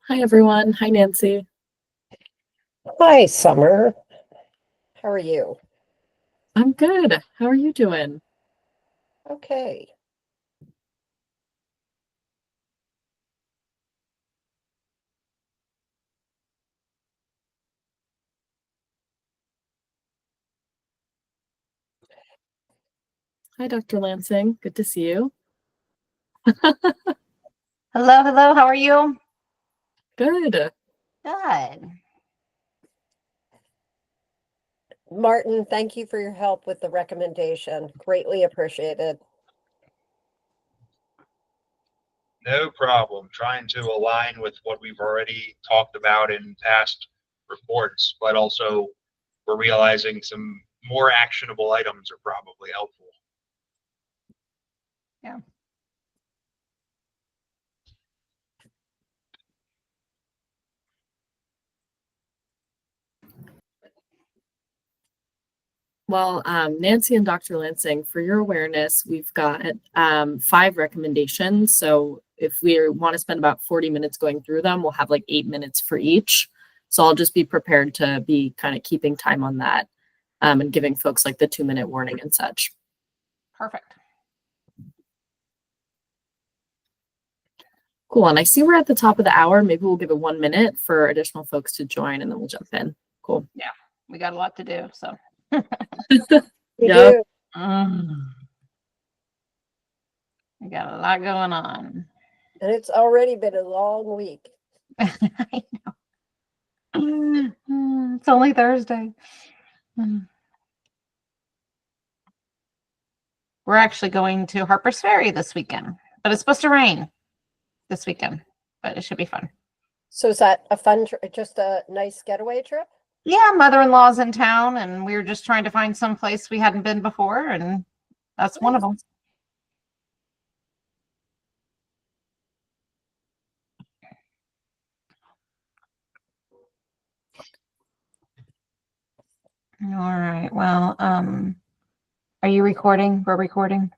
Hi, everyone. Hi, Nancy. Hi, Summer. How are you? I'm good. How are you doing? Okay. Hi, Dr. Lansing. Good to see you. Hello, hello. How are you? Good. Good. Martin, thank you for your help with the recommendation. Greatly appreciated. No problem. Trying to align with what we've already talked about in past reports, but also we're realizing some more actionable items are probably helpful. Yeah. Well, Nancy and Dr. Lansing, for your awareness, we've got 5 recommendations. So if we want to spend about 40 minutes going through them, we'll have like 8 minutes for each. So I'll just be prepared to be kind of keeping time on that and giving folks like the 2-minute warning and such. Perfect. Cool. And I see we're at the top of the hour. Maybe we'll give it 1 minute for additional folks to join and then we'll jump in. Cool. Yeah, we got a lot to do. So. We Yep. do. We got a lot going on. And it's already been a long week. I know. It's only Thursday. We're actually going to Harper's Ferry this weekend, but it's supposed to rain this weekend, but it should be fun. So is that a fun, just a nice getaway trip? Yeah, mother-in-law's in town, and we were just trying to find some place we hadn't been before, and that's one of them. All right. Well, are you recording? We're recording.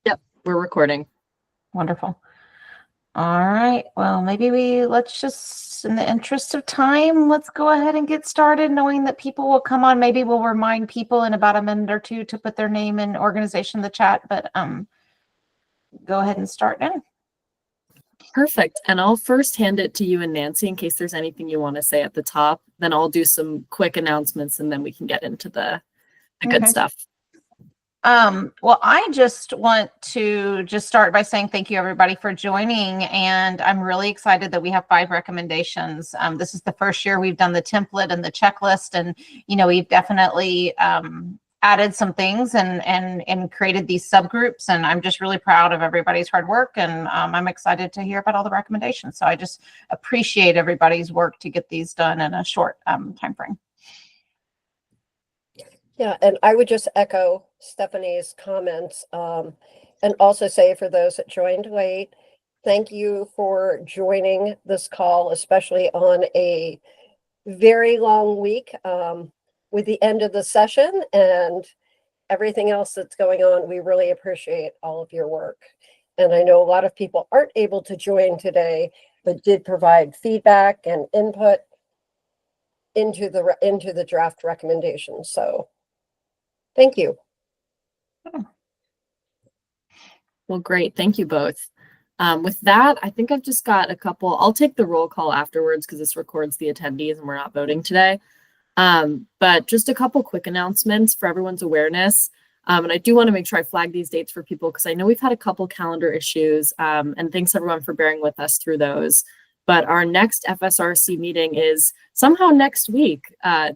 Yep. We're recording. Wonderful. All right. Well, let's just, in the interest of time, let's go ahead and get started, knowing that people will come on. Maybe we'll remind people in about a minute or two to put their name and organization in the chat, but go ahead and start now. Perfect. And I'll first hand it to you and Nancy in case there's anything you want to say at the top. Then I'll do some quick announcements and then we can get into the good Okay. stuff. Well, I just want to just start by saying thank you everybody for joining, and I'm really excited that we have 5 recommendations. This is the first year we've done the template and the checklist, and we've definitely added some things and created these subgroups, and I'm just really proud of everybody's hard work, and I'm excited to hear about all the recommendations. So I just appreciate everybody's work to get these done in a short time frame. Yeah, and I would just echo Stephanie's comments and also say for those that joined late, thank you for joining this call, especially on a very long week with the end of the session and everything else that's going on. We really appreciate all of your work. And I know a lot of people aren't able to join today, but did provide feedback and input into the draft recommendations. So thank you. Well, great. Thank you both. With that, I think I've just got a couple. I'll take the roll call afterwards because this records the attendees and we're not voting today. But just a couple quick announcements for everyone's awareness. And I do want to make sure I flag these dates for people because I know we've had a couple calendar issues and thanks everyone for bearing with us through those. But our next FSRC meeting is somehow next week.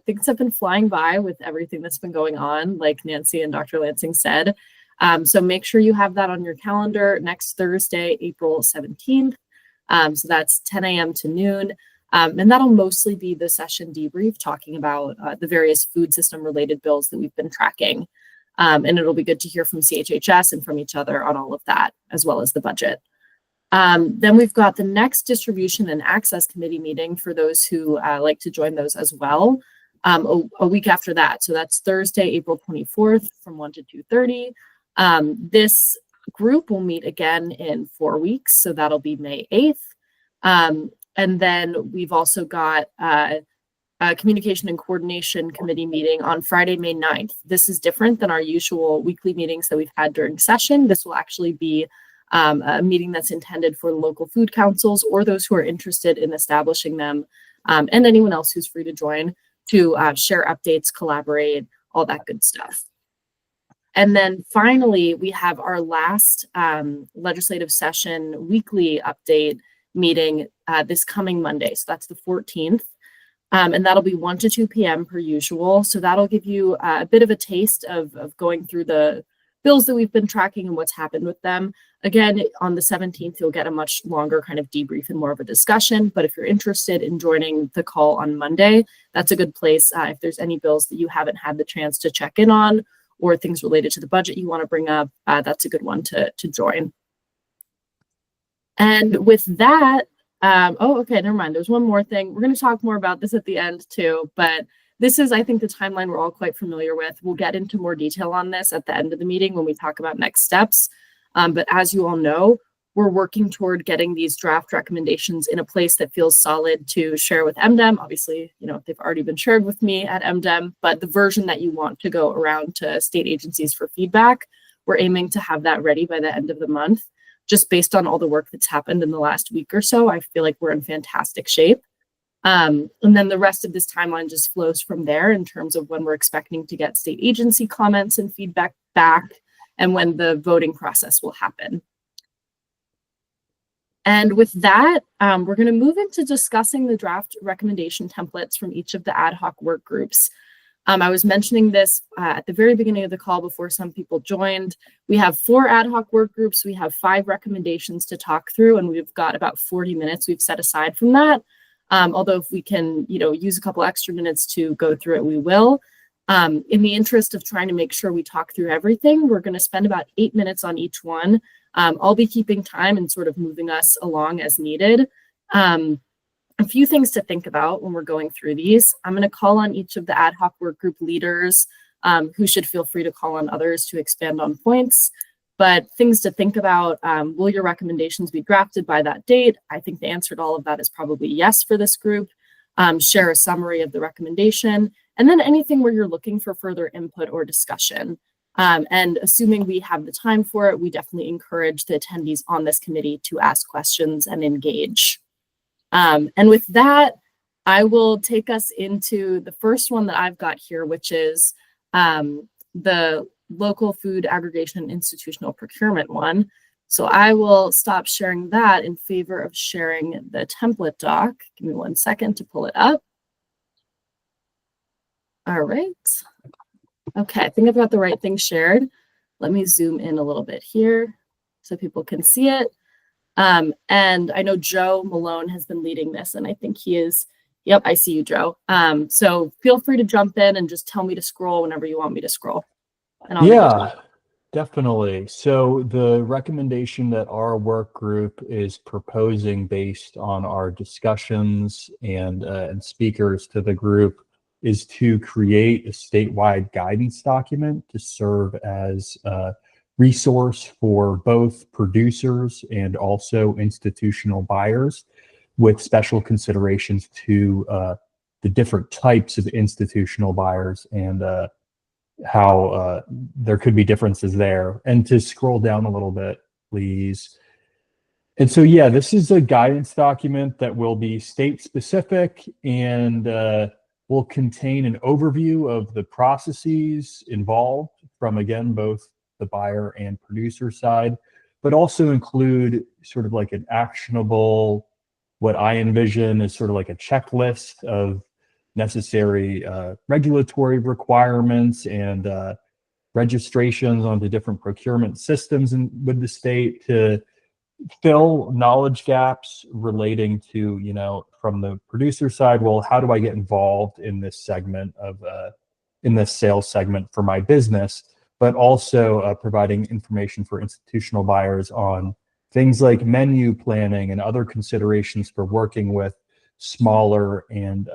Things have been flying by with everything that's been going on, like Nancy and Dr. Lansing said. So make sure you have that on your calendar next Thursday, April 17th. So that's 10 a.m. to noon. And that'll mostly be the session debrief talking about the various food system related bills that we've been tracking. And it'll be good to hear from CHHS and from each other on all of that, as well as the budget. Then we've got the next distribution and access committee meeting for those who like to join those as well a week after that. So that's Thursday, April 24th from 1 to 2:30. This group will meet again in 4 weeks. So that'll be May 8th. And then we've also got a communication and coordination committee meeting on Friday, May 9th. This is different than our usual weekly meetings that we've had during session. This will actually be a meeting that's intended for local food councils or those who are interested in establishing them, and anyone else who's free to join to share updates, collaborate, all that good stuff. And then finally, we have our last legislative session weekly update meeting this coming Monday. So that's the 14th. And that'll be 1 to 2 p.m. per usual. So that'll give you a bit of a taste of going through the bills that we've been tracking and what's happened with them. Again, on the 17th, you'll get a much longer kind of debrief and more of a discussion. But if you're interested in joining the call on Monday, that's a good place. If there's any bills that you haven't had the chance to check in on or things related to the budget you want to bring up, that's a good one to join. And with that, okay, never mind. There's one more thing. We're going to talk more about this at the end too, but this is, I think, the timeline we're all quite familiar with. We'll get into more detail on this at the end of the meeting when we talk about next steps. But as you all know, we're working toward getting these draft recommendations in a place that feels solid to share with MDEM. Obviously, you know, they've already been shared with me at MDEM, but the version that you want to go around to state agencies for feedback, we're aiming to have that ready by the end of the month. Just based on all the work that's happened in the last week or so, I feel like we're in fantastic shape. And then the rest of this timeline just flows from there in terms of when we're expecting to get state agency comments and feedback back and when the voting process will happen. And with that, we're going to move into discussing the draft recommendation templates from each of the ad hoc work groups. I was mentioning this at the very beginning of the call before some people joined. We have 4 ad hoc work groups. We have 5 recommendations to talk through, and we've got about 40 minutes we've set aside from that. Although if we can, use a couple extra minutes to go through it, we will. In the interest of trying to make sure we talk through everything, we're going to spend about 8 minutes on each one. I'll be keeping time and sort of moving us along as needed. A few things to think about when we're going through these. I'm going to call on each of the ad hoc work group leaders who should feel free to call on others to expand on points. But things to think about, will your recommendations be drafted by that date? I think the answer to all of that is probably yes for this group. Share a summary of the recommendation, and then anything where you're looking for further input or discussion. And assuming we have the time for it, we definitely encourage the attendees on this committee to ask questions and engage. And with that, I will take us into the first one that I've got here, which is the local food aggregation and institutional procurement one. So I will stop sharing that in favor of sharing the template doc. Give me 1 second to pull it up. All right. Okay, I think I've got the right thing shared. Let me zoom in a little bit here so people can see it. And I know Joe Malone has been leading this, and I think he is. Yep, I see you, Joe. So feel free to jump in and just tell me to scroll whenever you want me to scroll. And I'll definitely. So the recommendation that our work group is proposing based on our discussions and speakers to the group is to create a statewide guidance document to serve as a resource for both producers and also institutional buyers, with special considerations to the different types of institutional buyers and how there could be differences there. And to scroll down a little bit, please. And so, yeah, this is a guidance document that will be state specific and will contain an overview of the processes involved from, again, both the buyer and producer side, but also include sort of like an actionable, what I envision is sort of like a checklist of necessary regulatory requirements and registrations onto different procurement systems with the state to fill knowledge gaps relating to, from the producer side, well, how do I get involved in this segment of, in this sales segment for my business, but also providing information for institutional buyers on things like menu planning and other considerations for working with smaller and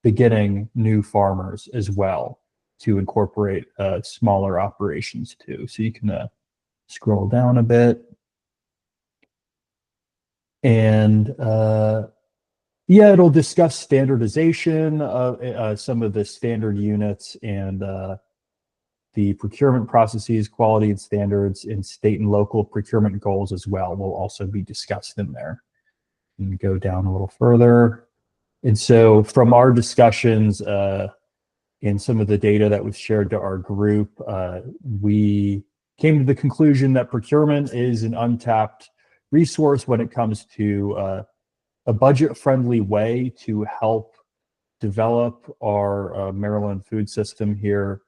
beginning new farmers as well to incorporate smaller operations too. So you can scroll down a bit. And Yeah, it'll discuss standardization of some of the standard units and the procurement processes, quality and standards, and state and local procurement goals as well will also be discussed in there. And go down a little further. And so from our discussions and some of the data that was shared to our group, we came to the conclusion that procurement is an untapped resource when it comes to a budget-friendly way to help develop our Maryland food system here.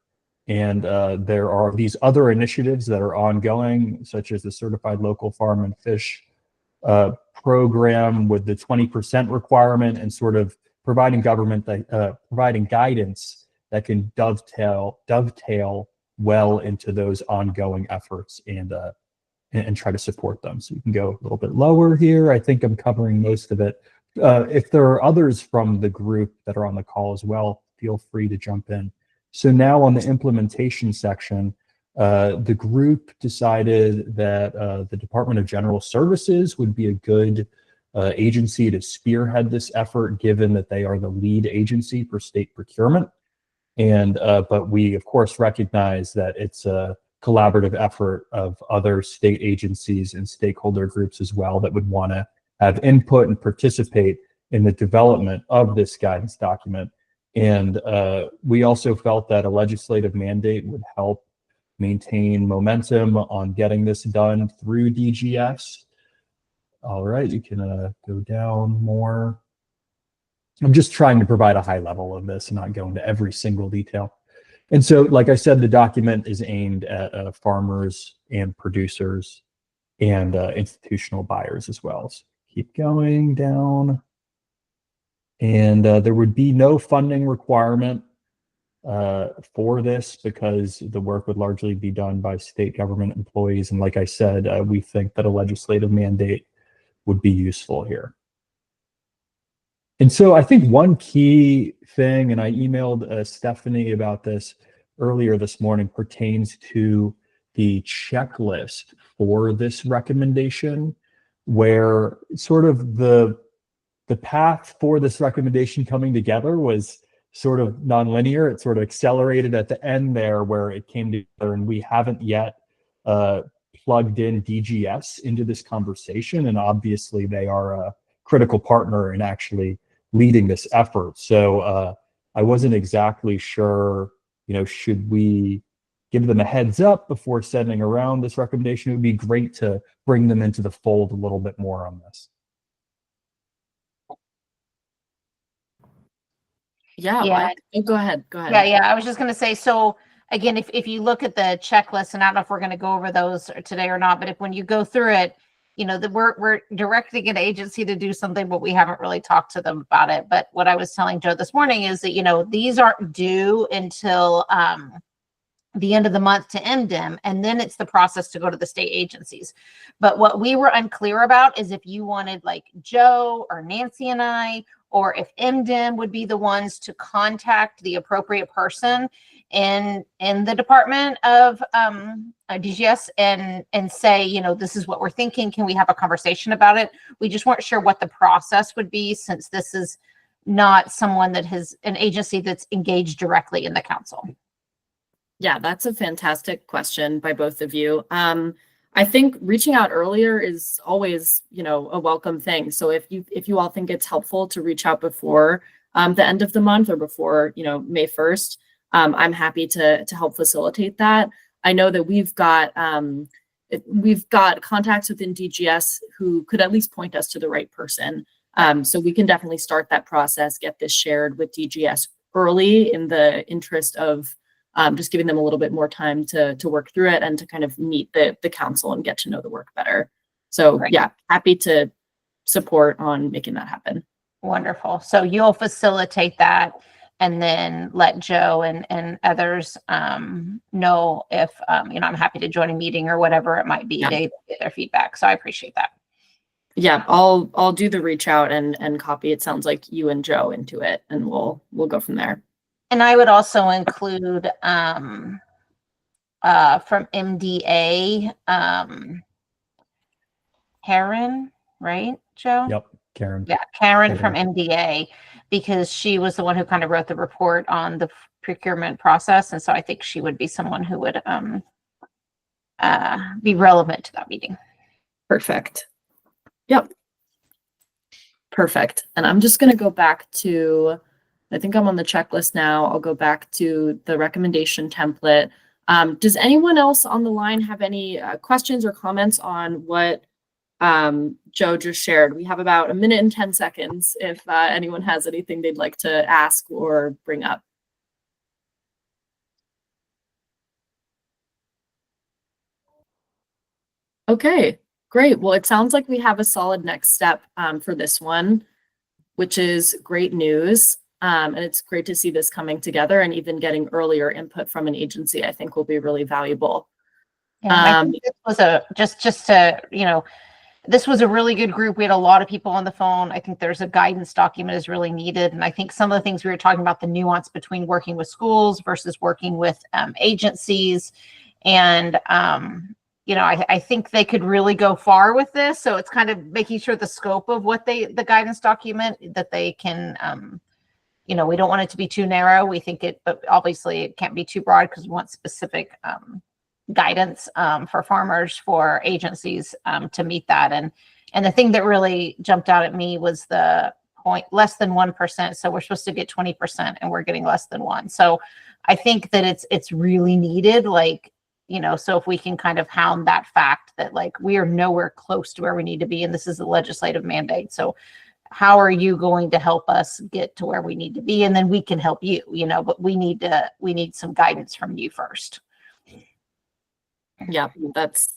And there are these other initiatives that are ongoing, such as the Certified Local Farm and Fish program with the 20% requirement, and sort of providing providing guidance that can dovetail well into those ongoing efforts and try to support them. So you can go a little bit lower here. I think I'm covering most of it. If there are others from the group that are on the call as well, feel free to jump in. So now on the implementation section, the group decided that the Department of General Services would be a good agency to spearhead this effort, given that they are the lead agency for state procurement. And but we, of course, recognize that it's a collaborative effort of other state agencies and stakeholder groups as well that would want to have input and participate in the development of this guidance document. And we also felt that a legislative mandate would help maintain momentum on getting this done through DGS. All right, you can go down more. I'm just trying to provide a high level of this and not go into every single detail. And so, like I said, the document is aimed at farmers and producers and institutional buyers as well. So keep going down. And there would be no funding requirement for this because the work would largely be done by state government employees. And like I said, we think that a legislative mandate would be useful here. And so I think one key thing, and I emailed Stephanie about this earlier this morning, pertains to the checklist for this recommendation, where sort of the path for this recommendation coming together was sort of nonlinear. It sort of accelerated at the end there where it came together, and we haven't yet plugged in DGS into this conversation. And obviously they are a critical partner in actually leading this effort. So I wasn't exactly sure, should we give them a heads up before sending around this recommendation? It would be great to bring them into the fold a little bit more on this. Yeah. Yeah. Go ahead. Go ahead. Yeah. I was just going to say, so again, if you look at the checklist, and I don't know if we're going to go over those today or not, but when you go through it, we're directing an agency to do something, but we haven't really talked to them about it. But what I was telling Joe this morning is that, these aren't due until the end of the month to MDIM, and then it's the process to go to the state agencies. But what we were unclear about is if you wanted like Joe or Nancy and I, or if MDIM would be the ones to contact the appropriate person in the Department of DGS and say, this is what we're thinking. Can we have a conversation about it? We just weren't sure what the process would be, since this is not someone that has an agency that's engaged directly in the council. Yeah, that's a fantastic question by both of you. I think reaching out earlier is always, a welcome thing. So if you all think it's helpful to reach out before the end of the month or before, May 1st, I'm happy to help facilitate that. I know that we've got contacts within DGS who could at least point us to the right person. So we can definitely start that process, get this shared with DGS early in the interest of just giving them a little bit more time to work through it and to kind of meet the council and get to know the work better. So Right. Yeah, happy to support on making that happen. Wonderful. So you'll facilitate that and then let Joe and others know if, I'm happy to join a meeting or whatever it might be Yeah. to get their feedback. So I appreciate that. Yeah, I'll do the reach out and copy. It sounds like you and Joe into it, and we'll go from there. And I would also include from MDA, Heron, right, Joe? Yep. Karen. Yeah, Karen from MDA, because she was the one who kind of wrote the report on the procurement process. And so I think she would be someone who would be relevant to that meeting. Perfect. Yep. Perfect. And I'm just going to go back to, I think I'm on the checklist now. I'll go back to the recommendation template. Does anyone else on the line have any questions or comments on what Joe just shared? We have about 1 minute and 10 seconds if anyone has anything they'd like to ask or bring up. Okay, great. Well, it sounds like we have a solid next step for this one, which is great news. And it's great to see this coming together, and even getting earlier input from an agency, I think will be really valuable. Yeah, I think this was just to, this was a really good group. We had a lot of people on the phone. I think there's a guidance document is really needed. And I think some of the things we were talking about, the nuance between working with schools versus working with agencies. And, I think they could really go far with this. So it's kind of making sure the scope of what the guidance document that they can, we don't want it to be too narrow. We think but obviously it can't be too broad because we want specific guidance for farmers, for agencies to meet that. And the thing that really jumped out at me was the point less than 1%. So we're supposed to get 20% and we're getting less than 1. So I think that it's really needed, so if we can kind of hound that fact that we are nowhere close to where we need to be, and this is a legislative mandate. So how are you going to help us get to where we need to be? And then we can help you, but we need some guidance from you first. Yeah, that's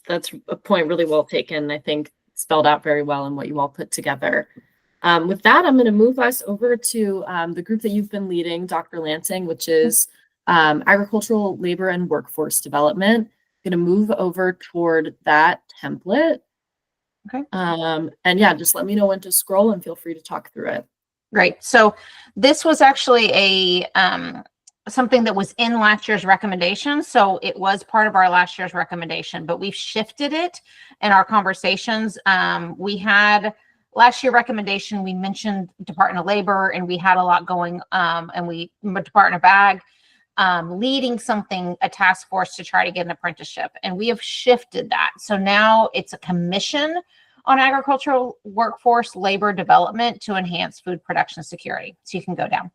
a point really well taken. I think spelled out very well in what you all put together. With that, I'm going to move us over to the group that you've been leading, Dr. Lansing, which is agricultural labor and workforce development. I'm going to move over toward that template. Okay. And yeah, just let me know when to scroll and feel free to talk through it. Great. So this was actually something that was in last year's recommendation. So it was part of our last year's recommendation, but we've shifted it in our conversations. We had last year recommendation, we mentioned Department of Labor, and we had a lot going, and Department of Ag, leading a task force to try to get an apprenticeship. And we have shifted that. So now it's a commission on agricultural workforce labor development to enhance food production security. So you can go down.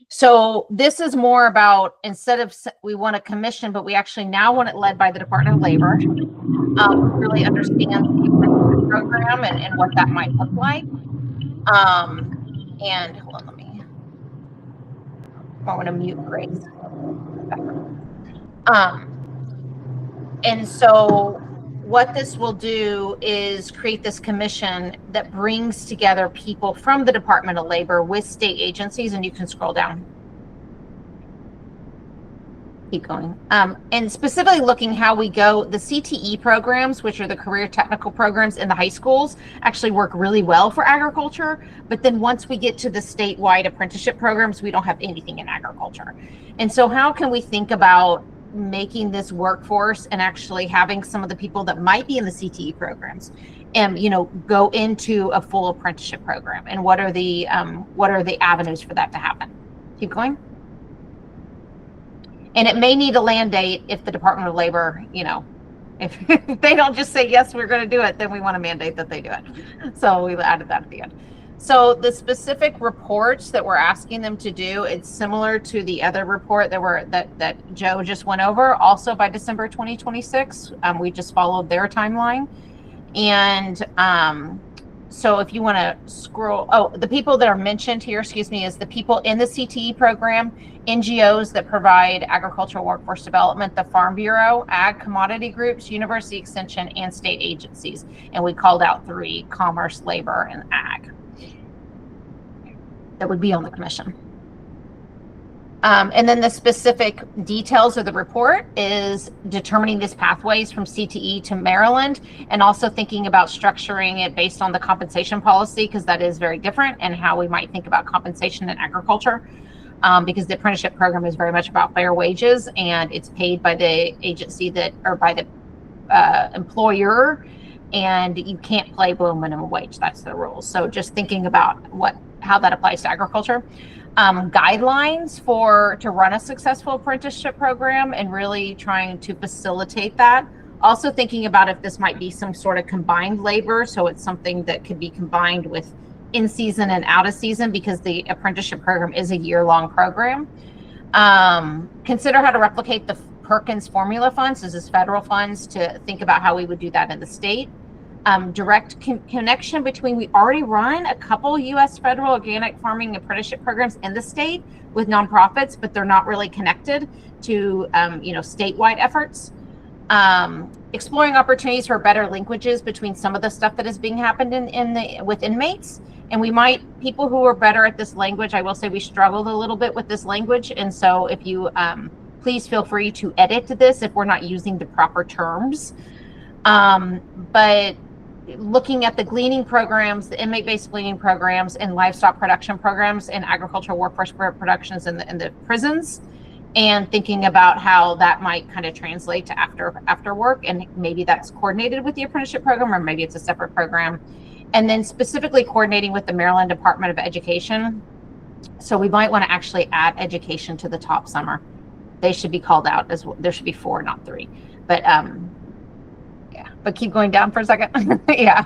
So this is more about, instead of we want a commission, but we actually now want it led by the Department of Labor, really understand the program and what that might look like. And hold on, I want to mute Grace. And so what this will do is create this commission that brings together people from the Department of Labor with state agencies, and you can scroll down. Keep going. And specifically looking how we go, the CTE programs, which are the career technical programs in the high schools, actually work really well for agriculture. But then once we get to the statewide apprenticeship programs, we don't have anything in agriculture. And so how can we think about making this workforce and actually having some of the people that might be in the CTE programs and go into a full apprenticeship program? And what are the avenues for that to happen? Keep going. And it may need a land date if the Department of Labor, if they don't just say, yes, we're going to do it, then we want to mandate that they do it. So we added that at the end. So the specific reports that we're asking them to do, it's similar to the other report that Joe just went over, also by December 2026. We just followed their timeline. And so if you want to scroll, the people that are mentioned here, is the people in the CTE program, NGOs that provide agricultural workforce development, the Farm Bureau, ag commodity groups, university extension, and state agencies. And we called out 3: commerce, labor, and ag. That would be on the commission. And then the specific details of the report is determining these pathways from CTE to Maryland, and also thinking about structuring it based on the compensation policy, because that is very different, and how we might think about compensation in agriculture, because the apprenticeship program is very much about fair wages, and it's paid by the agency or by the employer, and you can't play below minimum wage. That's the rule. So just thinking about how that applies to agriculture. Guidelines to run a successful apprenticeship program and really trying to facilitate that. Also thinking about if this might be some sort of combined labor, so it's something that could be combined with in season and out of season, because the apprenticeship program is a year-long program. Consider how to replicate the Perkins formula funds. This is federal funds, to think about how we would do that in the state. Direct connection between, we already run a couple U.S. federal organic farming apprenticeship programs in the state with nonprofits, but they're not really connected to statewide efforts. Exploring opportunities for better linkages between some of the stuff that is being happened with inmates. And people who are better at this language, I will say we struggled a little bit with this language. And so if you, please feel free to edit this if we're not using the proper terms. But looking at the gleaning programs, the inmate-based gleaning programs, and livestock production programs, and agricultural workforce productions in the prisons, and thinking about how that might kind of translate to after work, and maybe that's coordinated with the apprenticeship program, or maybe it's a separate program. And then specifically coordinating with the Maryland Department of Education. So we might want to actually add education to the top summer. They should be called out as well. There should be 4, not 3. But yeah, but keep going down for a second. Yeah.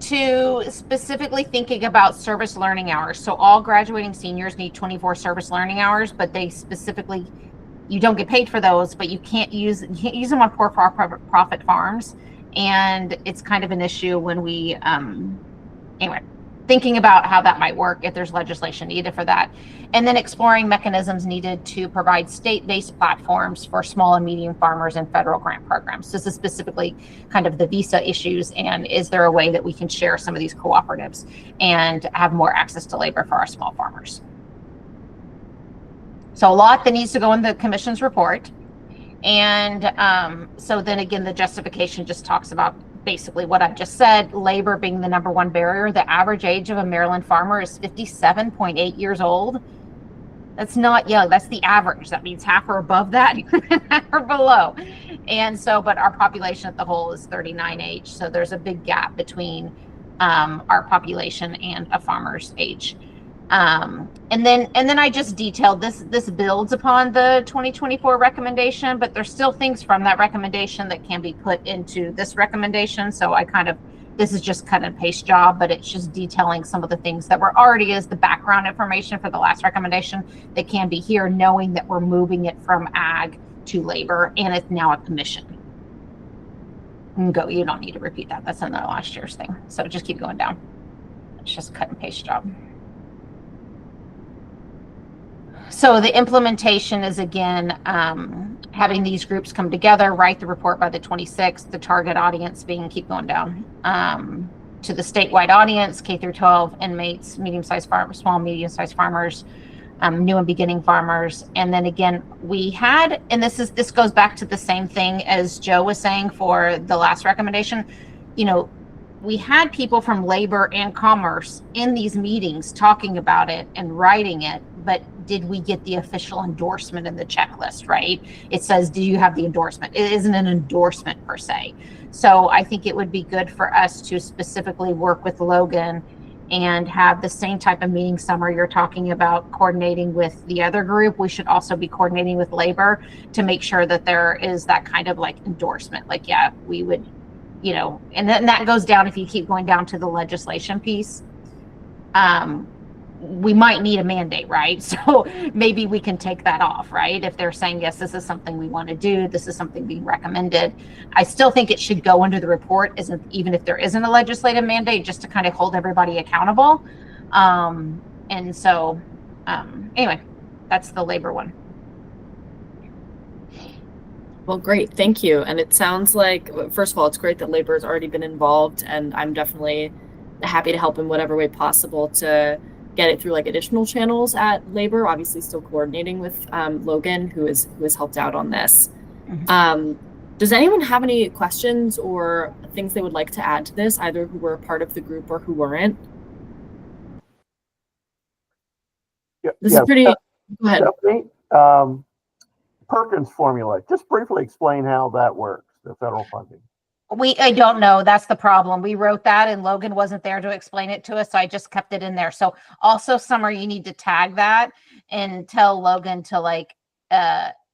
To specifically thinking about service learning hours. So all graduating seniors need 24 service learning hours, but they specifically, you don't get paid for those, but you can't use them on for-profit farms. And it's kind of an issue when we, anyway, thinking about how that might work if there's legislation needed for that. And then exploring mechanisms needed to provide state-based platforms for small and medium farmers and federal grant programs. This is specifically kind of the visa issues, and is there a way that we can share some of these cooperatives and have more access to labor for our small farmers? So a lot that needs to go in the commission's report. And so then again, the justification just talks about basically what I've just said, labor being the #1 barrier. The average age of a Maryland farmer is 57.8 years old. That's not young, that's the average. That means half are above that, half are below. And so, but our population at the whole is 39 age. So there's a big gap between our population and a farmer's age. And then I just detailed this builds upon the 2024 recommendation, but there's still things from that recommendation that can be put into this recommendation. So this is just cut and paste job, but it's just detailing some of the things that were already as the background information for the last recommendation that can be here, knowing that we're moving it from ag to labor, and it's now a commission. You don't need to repeat that. That's in the last year's thing. So just keep going down. It's just cut and paste job. So the implementation is, again, having these groups come together, write the report by the 26th, the target audience being, keep going down, to the statewide audience, K through 12 inmates, medium-sized farmers, small, medium-sized farmers, new and beginning farmers. And then again, we had, and this goes back to the same thing as Joe was saying for the last recommendation, we had people from labor and commerce in these meetings talking about it and writing it, but did we get the official endorsement in the checklist, right? It says, do you have the endorsement? It isn't an endorsement per se. So I think it would be good for us to specifically work with Logan and have the same type of meeting summary you're talking about, coordinating with the other group. We should also be coordinating with labor to make sure that there is that kind of like endorsement. Like, yeah, we would, and then that goes down, if you keep going down to the legislation piece, we might need a mandate, right? So maybe we can take that off, right? If they're saying, yes, this is something we want to do, this is something being recommended. I still think it should go into the report, even if there isn't a legislative mandate, just to kind of hold everybody accountable. And so anyway, that's the labor one. Well, great. Thank you. And it sounds like, first of all, it's great that labor has already been involved, and I'm definitely happy to help in whatever way possible to get it through like additional channels at labor, obviously still coordinating with Logan, who has helped out on this. Mm-hmm. Does anyone have any questions or things they would like to add to this, either who were a part of the group or who weren't? This is pretty, go ahead. Stephanie, Perkins formula, just briefly explain how that works. the federal funding? I don't know. That's the problem. We wrote that and Logan wasn't there to explain it to us. So I just kept it in there. So also, Summer, you need to tag that and tell Logan to like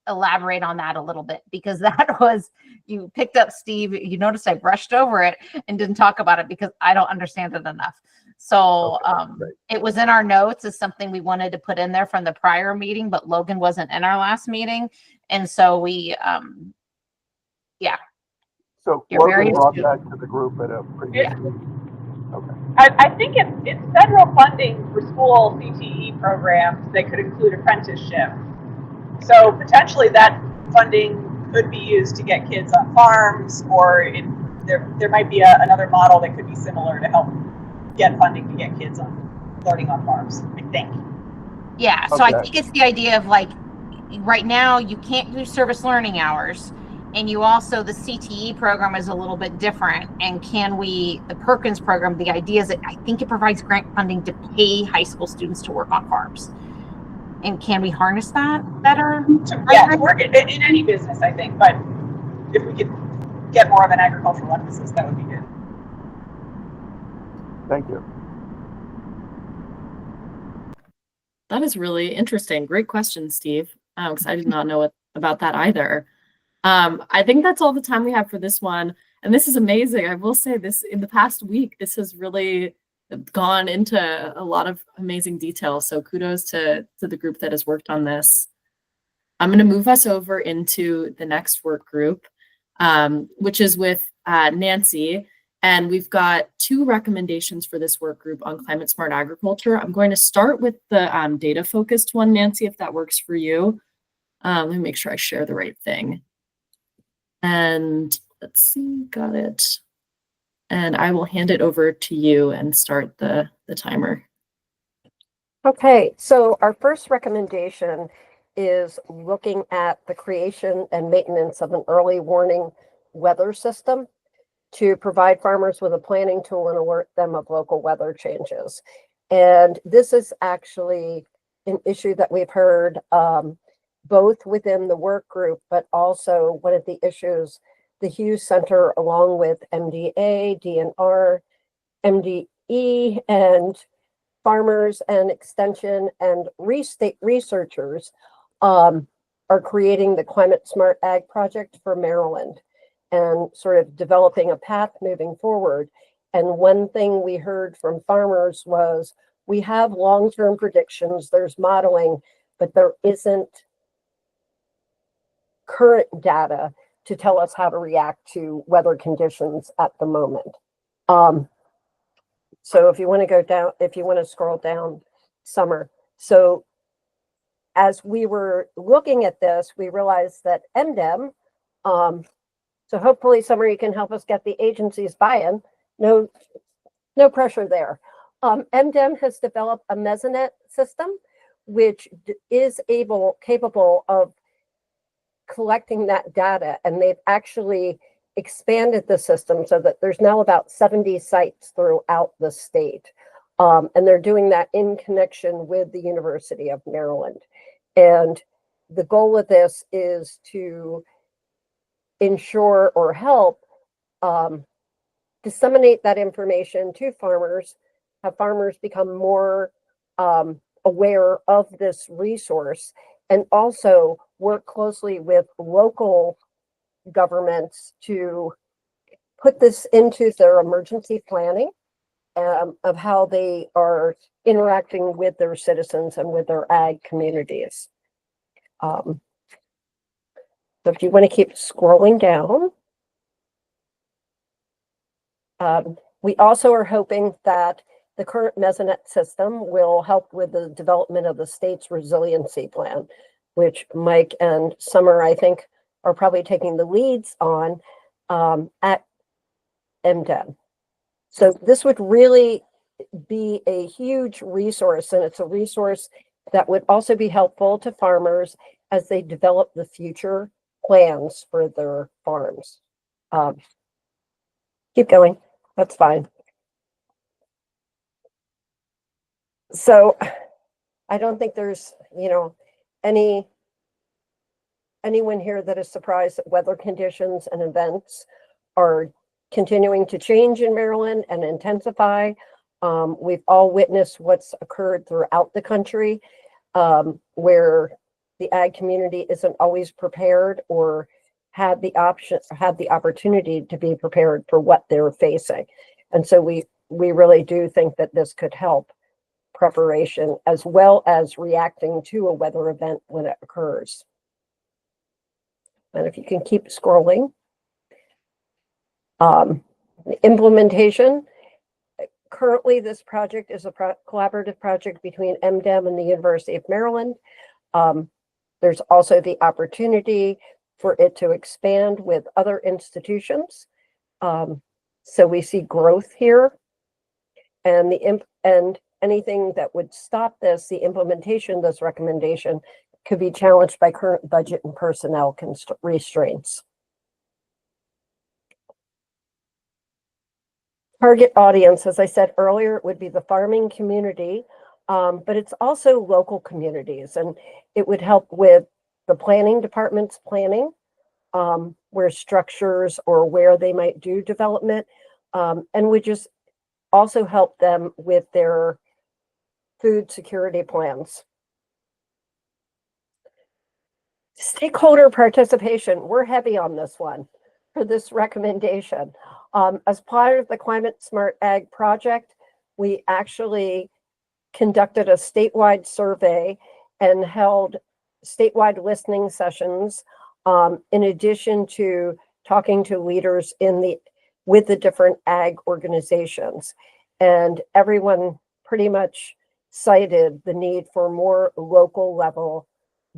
elaborate on that a little bit, because that was, you picked up Steve. You noticed I brushed over it and didn't talk about it because I don't understand it enough. So Great. it was in our notes as something we wanted to put in there from the prior meeting, but Logan wasn't in our last meeting. And so we, So You're very Logan brought astute. that to the group at a previous Yeah. meeting. Okay. I think it's federal funding for school CTE programs that could include apprenticeship. So potentially that funding could be used to get kids on farms, or there might be another model that could be similar to help get funding to get kids on learning on farms, I think. Yeah, so I Okay. think it's the idea of like, right now you can't do service learning hours, and you also, the CTE program is a little bit different. And the Perkins program, the idea is that I think it provides grant funding to pay high school students to work on farms. And can we harness that better? To work in any business, I think, but if we could get more of an agricultural emphasis, that would be good. Thank you. That is really interesting. Great question, Steve. Because I did not know about that either. I think that's all the time we have for this one. And this is amazing. I will say this, in the past week, this has really gone into a lot of amazing detail. So kudos to the group that has worked on this. I'm going to move us over into the next work group, which is with Nancy. And we've got 2 recommendations for this work group on climate smart agriculture. I'm going to start with the data focused one, Nancy, if that works for you. Let me make sure I share the right thing. And let's see, got it. And I will hand it over to you and start the timer. Okay, so our first recommendation is looking at the creation and maintenance of an early warning weather system to provide farmers with a planning tool and alert them of local weather changes. And this is actually an issue that we've heard both within the work group, but also one of the issues the Hughes Center, along with MDA, DNR, MDE, and farmers and extension and state researchers are creating the Climate Smart Ag Project for Maryland and sort of developing a path moving forward. And one thing we heard from farmers was, we have long-term predictions, there's modeling, but there isn't current data to tell us how to react to weather conditions at the moment. So if you want to go down, if you want to scroll down, Summer. So as we were looking at this, we realized that MDEM, so hopefully Summer, you can help us get the agency's buy-in. No pressure there. MDEM has developed a Mesonet system, which is capable of collecting that data, and they've actually expanded the system so that there's now about 70 sites throughout the state. And they're doing that in connection with the University of Maryland. And the goal of this is to ensure or help disseminate that information to farmers, have farmers become more aware of this resource, and also work closely with local governments to put this into their emergency planning of how they are interacting with their citizens and with their ag communities. So if you want to keep scrolling down, we also are hoping that the current Mesonet system will help with the development of the state's resiliency plan, which Mike and Summer, I think, are probably taking the leads on at MDEM. So this would really be a huge resource, and it's a resource that would also be helpful to farmers as they develop the future plans for their farms. Keep going, that's fine. So I don't think there's, any anyone here that is surprised that weather conditions and events are continuing to change in Maryland and intensify. We've all witnessed what's occurred throughout the country, where the ag community isn't always prepared or had the opportunity to be prepared for what they're facing. And so we really do think that this could help preparation as well as reacting to a weather event when it occurs. And if you can keep scrolling. The implementation. Currently, this project is a collaborative project between MDEM and the University of Maryland. There's also the opportunity for it to expand with other institutions. So we see growth here, and anything that would stop this, the implementation of this recommendation, could be challenged by current budget and personnel restraints. Target audience, as I said earlier, would be the farming community, but it's also local communities, and it would help with the planning department's planning, where structures or where they might do development, and would just also help them with their food security plans. Stakeholder participation, we're heavy on this one for this recommendation. As part of the Climate Smart Ag project, we actually conducted a statewide survey and held statewide listening sessions, in addition to talking to leaders with the different ag organizations. And everyone pretty much cited the need for more local level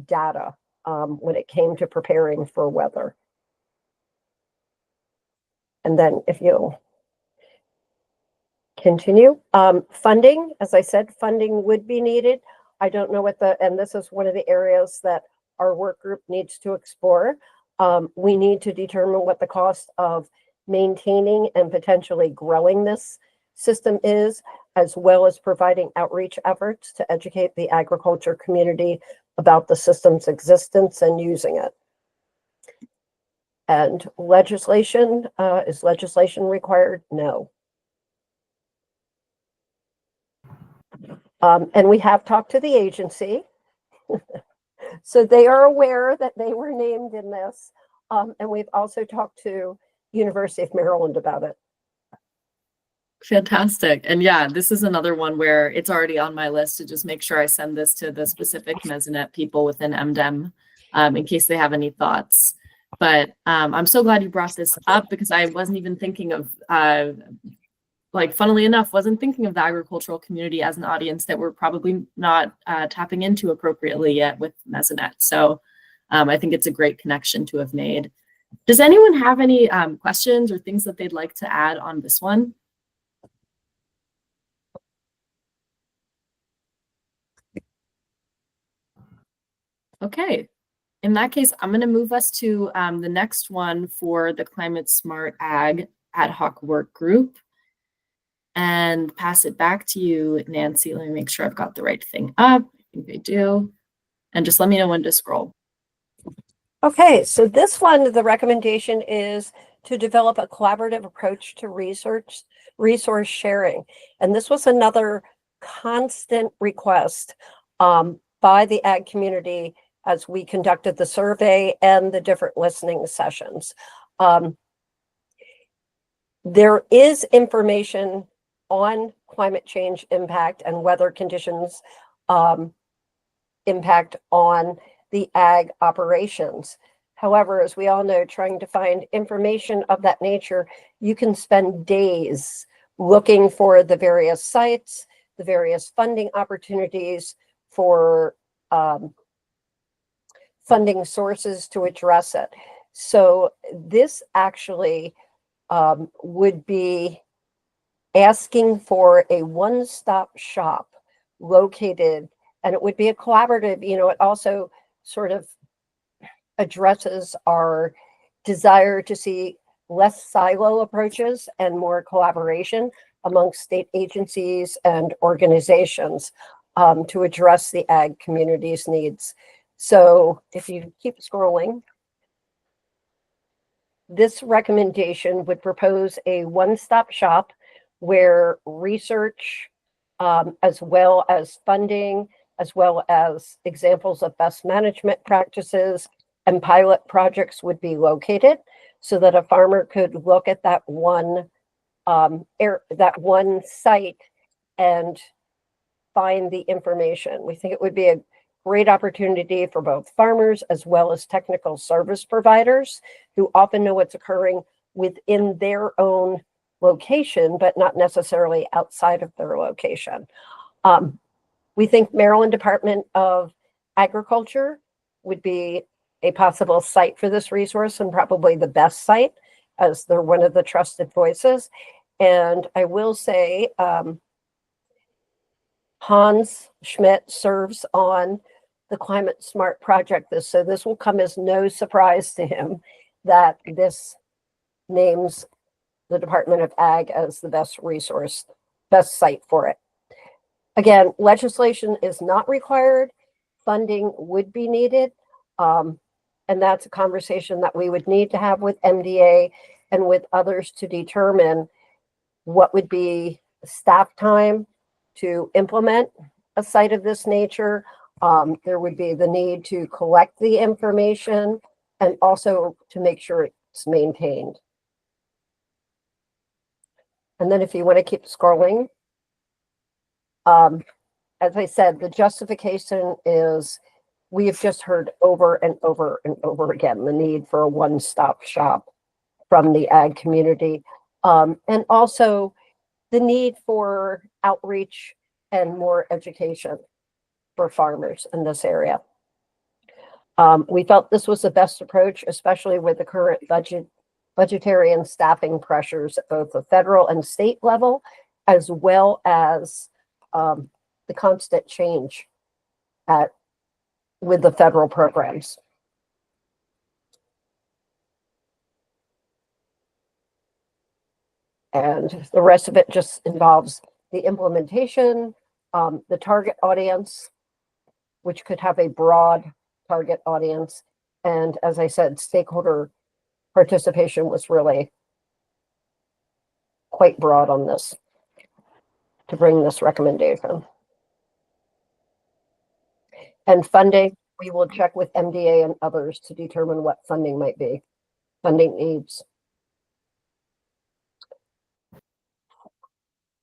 data when it came to preparing for weather. And then if you'll continue, funding, as I said, funding would be needed. I don't know and this is one of the areas that our work group needs to explore. We need to determine what the cost of maintaining and potentially growing this system is, as well as providing outreach efforts to educate the agriculture community about the system's existence and using it. And legislation, is legislation required? No. And we have talked to the agency. So they are aware that they were named in this. And we've also talked to University of Maryland about it. Fantastic. And yeah, this is another one where it's already on my list to just make sure I send this to the specific Mesonet people within MDEM in case they have any thoughts. But I'm so glad you brought this up, because I wasn't even thinking of, funnily enough, wasn't thinking of the agricultural community as an audience that we're probably not tapping into appropriately yet with Mesonet. So I think it's a great connection to have made. Does anyone have any questions or things that they'd like to add on this one? Okay. In that case, I'm going to move us to the next one for the Climate Smart Ag Ad Hoc Work Group and pass it back to you, Nancy. Let me make sure I've got the right thing up. I think I do. And just let me know when to scroll. Okay, so this one, the recommendation is to develop a collaborative approach to resource sharing. And this was another constant request by the ag community as we conducted the survey and the different listening sessions. There is information on climate change impact and weather conditions impact on the ag operations. However, as we all know, trying to find information of that nature, you can spend days looking for the various sites, the various funding opportunities for funding sources to address it. So this actually would be asking for a one-stop shop located, and it would be a collaborative, it also sort of addresses our desire to see less silo approaches and more collaboration amongst state agencies and organizations to address the ag community's needs. So if you keep scrolling, this recommendation would propose a one-stop shop where research, as well as funding, as well as examples of best management practices and pilot projects would be located, so that a farmer could look at that one site and find the information. We think it would be a great opportunity for both farmers as well as technical service providers who often know what's occurring within their own location, but not necessarily outside of their location. We think Maryland Department of Agriculture would be a possible site for this resource, and probably the best site, as they're one of the trusted voices. And I will say, Hans Schmidt serves on the Climate Smart Project. So this will come as no surprise to him that this names the Department of Ag as the best resource, best site for it. Again, legislation is not required. Funding would be needed. And that's a conversation that we would need to have with MDA and with others to determine what would be staff time to implement a site of this nature. There would be the need to collect the information and also to make sure it's maintained. And then if you want to keep scrolling, as I said, the justification is we have just heard over and over and over again the need for a one-stop shop from the ag community, and also the need for outreach and more education for farmers in this area. We felt this was the best approach, especially with the current budgetary and staffing pressures at both the federal and state level, as well as the constant change with the federal programs. And the rest of it just involves the implementation, the target audience, which could have a broad target audience. And as I said, stakeholder participation was really quite broad on this to bring this recommendation. And funding, we will check with MDA and others to determine what funding might be, funding needs.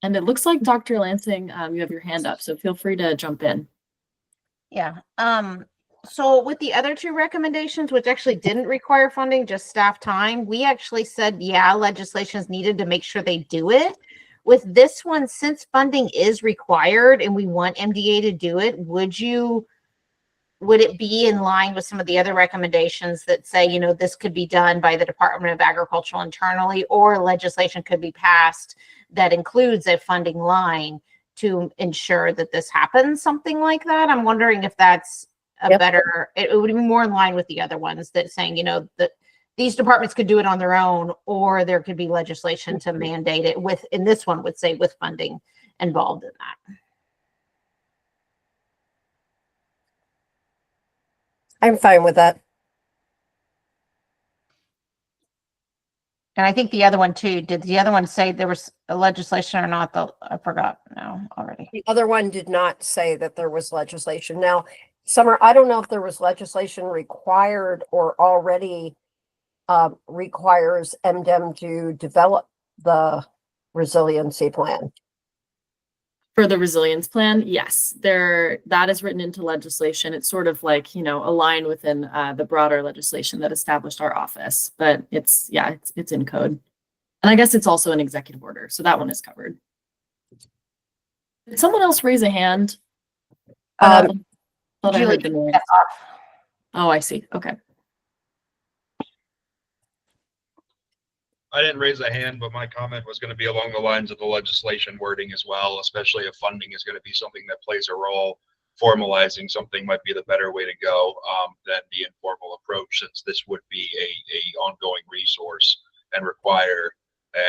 And it looks like Dr. Lansing, you have your hand up, so feel free to jump in. Yeah. So with the other two recommendations, which actually didn't require funding, just staff time, we actually said, yeah, legislation is needed to make sure they do it. With this one, since funding is required and we want MDA to do it, would it be in line with some of the other recommendations that say, you know, this could be done by the Department of Agriculture internally, or legislation could be passed that includes a funding line to ensure that this happens, something like that? I'm wondering if that's a better, it would be more in line with the other ones that saying, you know, that these departments could do it on their own, or there could be legislation to mandate it with, in this one would say with funding involved in that. I'm fine with that. And I think the other one too, did the other one say there was a legislation or not? I forgot now already. The other one did not say that there was legislation. Now, Summer, I don't know if there was legislation required or already requires MDEM to develop the resiliency plan. For the resilience plan, yes, that is written into legislation. It's sort of like, you know, aligned within the broader legislation that established our office, but it's in code. And I guess it's also an executive order, so that one is covered. Did someone else raise a hand? Thought I heard the noise. Oh, I see. Okay. I didn't raise a hand, but my comment was going to be along the lines of the legislation wording as well, especially if funding is going to be something that plays a role. Formalizing something might be the better way to go than the informal approach, since this would be a ongoing resource and require.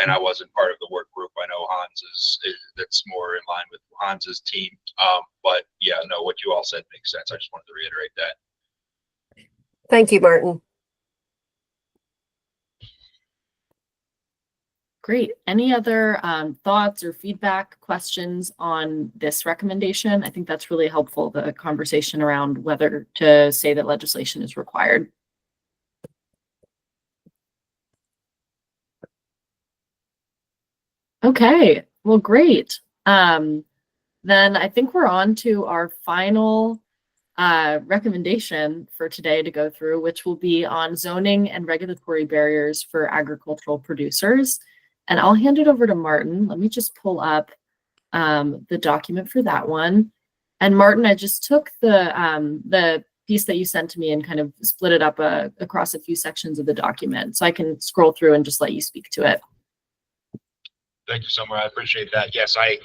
And I wasn't part of the work group. I know Hans is that's more in line with Hans's team. But yeah, no, what you all said makes sense. I just wanted to reiterate that. Thank you, Martin. Great. Any other thoughts or feedback, questions on this recommendation? I think that's really helpful, the conversation around whether to say that legislation is required. Okay, well, great. Then I think we're on to our final recommendation for today to go through, which will be on zoning and regulatory barriers for agricultural producers. And I'll hand it over to Martin. Let me just pull up the document for that one. And Martin, I just took the piece that you sent to me and kind of split it up across a few sections of the document, so I can scroll through and just let you speak to it. Thank you, Summer. I appreciate that. Yes, I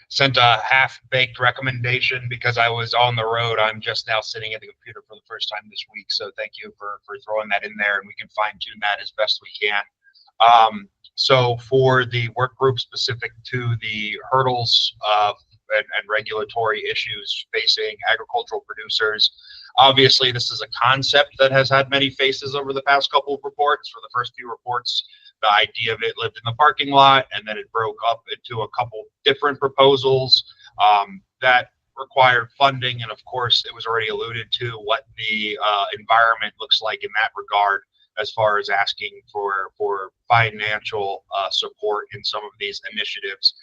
sent a half-baked recommendation because I was on the road. I'm just now sitting at the computer for the first time this week. So thank you for throwing that in there, and we can fine-tune that as best we can. So for the work group specific to the hurdles and regulatory issues facing agricultural producers, obviously this is a concept that has had many faces over the past couple of reports. For the first few reports, the idea of it lived in the parking lot, and then it broke up into a couple different proposals that required funding. And of course, it was already alluded to what the environment looks like in that regard, as far as asking for financial support in some of these initiatives.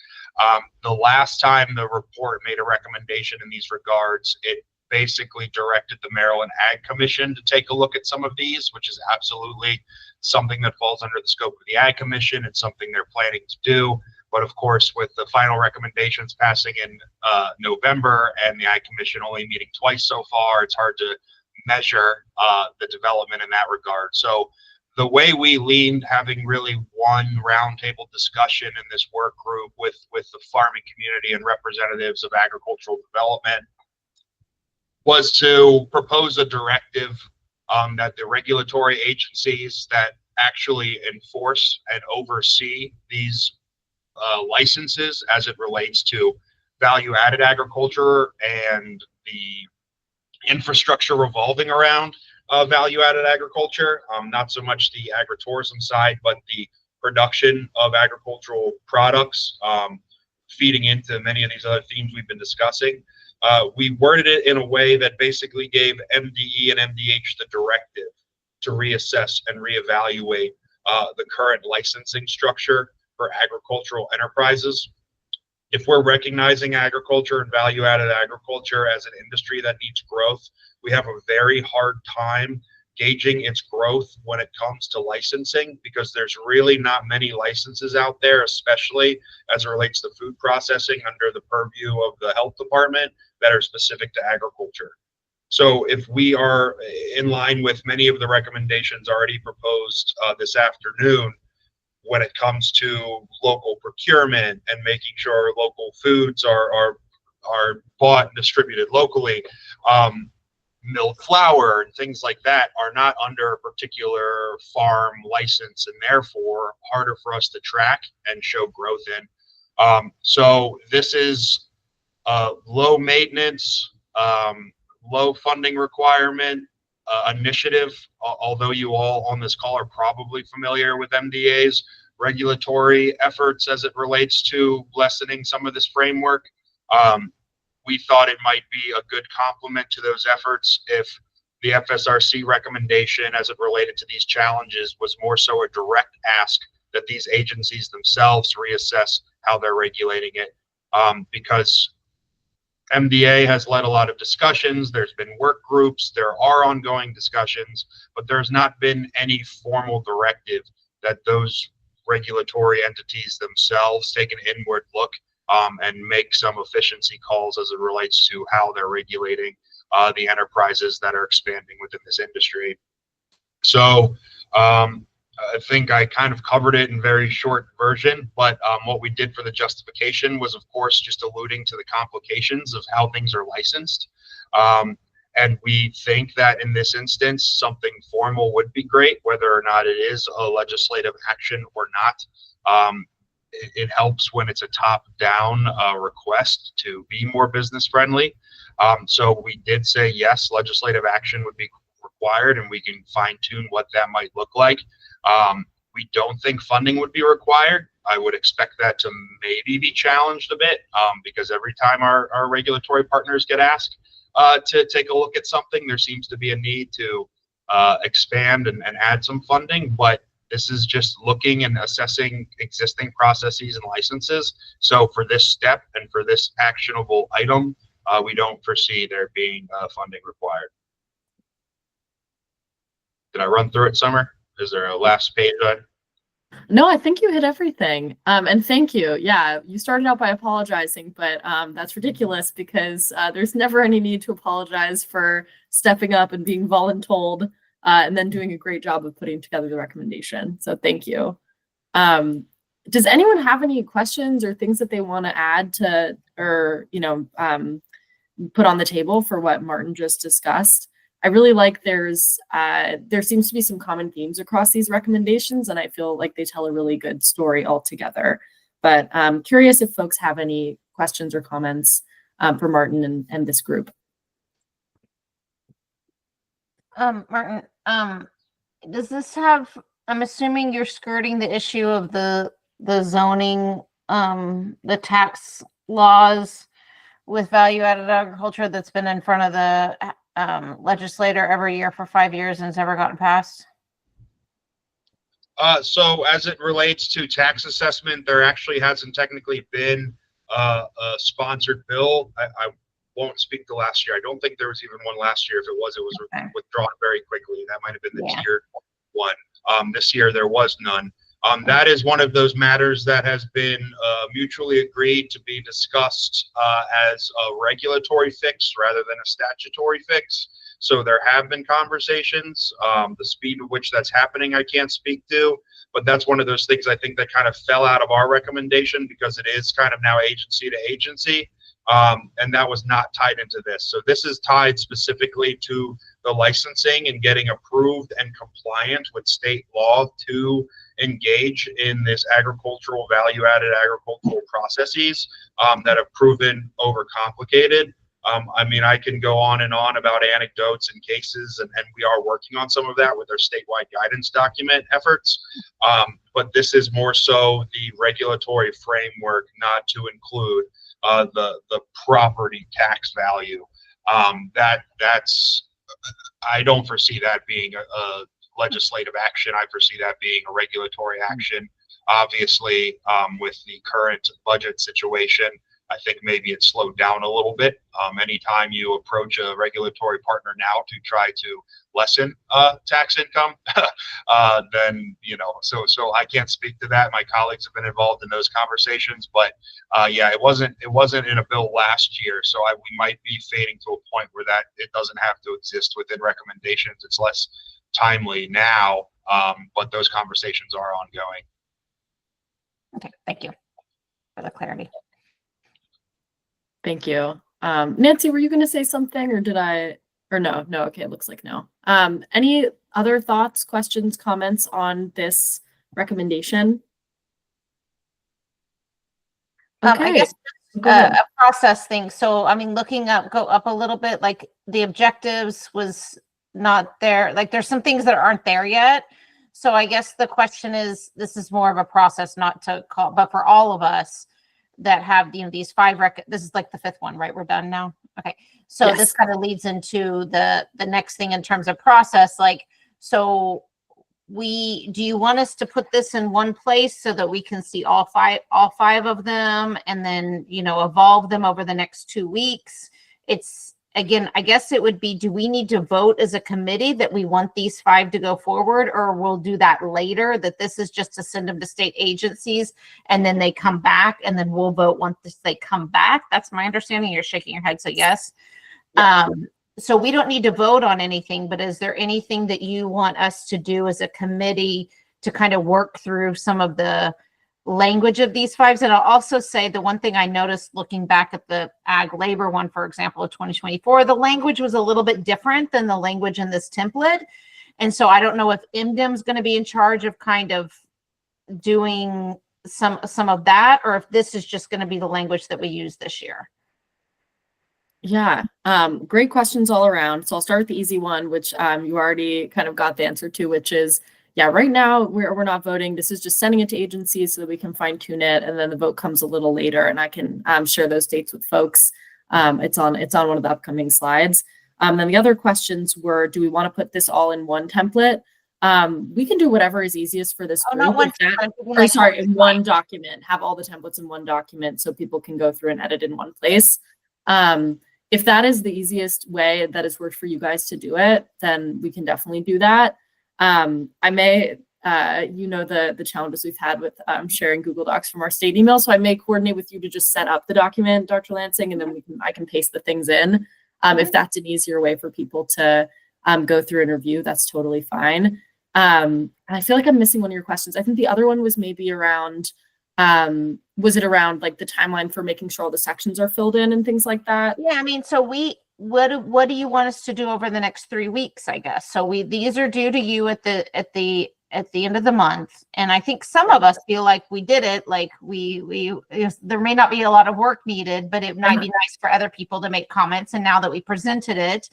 The last time the report made a recommendation in these regards, it basically directed the Maryland Ag Commission to take a look at some of these, which is absolutely something that falls under the scope of the Ag Commission. It's something they're planning to do. But of course, with the final recommendations passing in November and the Ag Commission only meeting twice so far, it's hard to measure the development in that regard. So the way we leaned, having really one roundtable discussion in this work group with the farming community and representatives of agricultural development, was to propose a directive that the regulatory agencies that actually enforce and oversee these licenses as it relates to value-added agriculture and the infrastructure revolving around value-added agriculture, not so much the agritourism side, but the production of agricultural products, feeding into many of these other themes we've been discussing. We worded it in a way that basically gave MDE and MDH the directive to reassess and reevaluate the current licensing structure for agricultural enterprises. If we're recognizing agriculture and value-added agriculture as an industry that needs growth, we have a very hard time gauging its growth when it comes to licensing, because there's really not many licenses out there, especially as it relates to food processing under the purview of the health department, that are specific to agriculture. So if we are in line with many of the recommendations already proposed this afternoon, when it comes to local procurement and making sure local foods are bought and distributed locally, milled flour and things like that are not under a particular farm license, and therefore harder for us to track and show growth in. So this is a low maintenance, low funding requirement initiative, although you all on this call are probably familiar with MDA's regulatory efforts as it relates to lessening some of this framework. We thought it might be a good complement to those efforts if the FSRC recommendation as it related to these challenges was more so a direct ask that these agencies themselves reassess how they're regulating it. Because MDA has led a lot of discussions, there's been work groups, there are ongoing discussions, but there's not been any formal directive that those regulatory entities themselves take an inward look and make some efficiency calls as it relates to how they're regulating the enterprises that are expanding within this industry. So I think I kind of covered it in very short version, but what we did for the justification was, of course, just alluding to the complications of how things are licensed. And we think that in this instance, something formal would be great, whether or not it is a legislative action or not. It helps when it's a top-down request to be more business friendly. So we did say, yes, legislative action would be required, and we can fine tune what that might look like. We don't think funding would be required. I would expect that to maybe be challenged a bit, because every time our regulatory partners get asked to take a look at something, there seems to be a need to expand and add some funding. But this is just looking and assessing existing processes and licenses. So for this step and for this actionable item, we don't foresee there being funding required. Did I run through it, Summer? Is there a last page? No, I think you hit everything. And thank you. Yeah, you started out by apologizing, but that's ridiculous because there's never any need to apologize for stepping up and being voluntold and then doing a great job of putting together the recommendation. So thank you. Does anyone have any questions or things that they want to add to, or, put on the table for what Martin just discussed? I really like there seems to be some common themes across these recommendations, and I feel like they tell a really good story altogether. But I'm curious if folks have any questions or comments for Martin and this group. Martin, does this have, I'm assuming you're skirting the issue of the zoning, the tax laws with value-added agriculture that's been in front of the legislator every year for 5 years and has never gotten passed? So as it relates to tax assessment, there actually hasn't technically been a sponsored bill. I won't speak to last year. I don't think there was even one last year. If it was Okay. withdrawn very quickly. That might have been the Yeah. tier one. This year there was none. That is one of those matters that has been mutually agreed to be discussed as a regulatory fix rather than a statutory fix. So there have been conversations. The speed at which that's happening, I can't speak to, but that's one of those things I think that kind of fell out of our recommendation because it is kind of now agency to agency. And that was not tied into this. So this is tied specifically to the licensing and getting approved and compliant with state law to engage in this agricultural value-added agricultural processes that have proven overcomplicated. I mean, I can go on and on about anecdotes and cases, and we are working on some of that with our statewide guidance document efforts. But this is more so the regulatory framework, not to include the property tax value. That's I don't foresee that being a legislative action. I foresee that being a regulatory action. Obviously, with the current budget situation, I think maybe it's slowed down a little bit. Anytime you approach a regulatory partner now to try to lessen tax income, then, so I can't speak to that. My colleagues have been involved in those conversations, but yeah, it wasn't in a bill last year. So we might be fading to a point where that it doesn't have to exist within recommendations. It's less timely now, but those conversations are ongoing. Okay, thank you for the clarity. Thank you. Nancy, were you going to say something or no? No. Okay. It looks like no. Any other thoughts, questions, comments on this recommendation? I guess a process thing. So, I mean, go up a little bit, like the objectives was not there. Like there's some things that aren't there yet. So I guess the question is, this is more of a process, not to call, but for all of us that have, these 5 this is like the 5th one, right? We're done now. Okay. So Yes. this kind of leads into the next thing in terms of process. Like, so do you want us to put this in one place so that we can see all five of them and then, evolve them over the next 2 weeks? Again, I guess it would be, do we need to vote as a committee that we want these 5 to go forward, or we'll do that later, that this is just to send them to state agencies and then they come back and then we'll vote once they come back? That's my understanding. You're shaking your head, so yes. So we don't need to vote on anything, but is there anything that you want us to do as a committee to kind of work through some of the language of these 5s? And I'll also say the one thing I noticed looking back at the ag labor one, for example, of 2024, the language was a little bit different than the language in this template. And so I don't know if MDIM's going to be in charge of kind of doing some of that, or if this is just going to be the language that we use this year. Yeah, great questions all around. So I'll start with the easy one, which you already kind of got the answer to, which is, yeah, right now we're not voting. This is just sending it to agencies so that we can fine tune it, and then the vote comes a little later, and I can share those dates with folks. It's on one of the upcoming slides. Then the other questions were, do we want to put this all in one template? We can do whatever is easiest for this Oh, group. not one. If that- template, or like sorry, one in one document, have all the templates in one document so people can go through and edit in one place. If that is the easiest way that has worked for you guys to do it, then we can definitely do that. I may, the challenges we've had with sharing Google Docs from our state email, so I may coordinate with you to just set up the document, Dr. Lansing, and then I can paste the things in. If that's an easier way for people to go through and review, that's totally fine. And I feel like I'm missing one of your questions. I think the other one was maybe around, was it around like the timeline for making sure all the sections are filled in and things like that? Yeah, I mean, so what do you want us to do over the next 3 weeks, I guess? So these are due to you at the end of the month. And I think some of us feel like we did it, like there may not be a lot of work needed, but it might be nice for other people to make comments. And now that we presented it,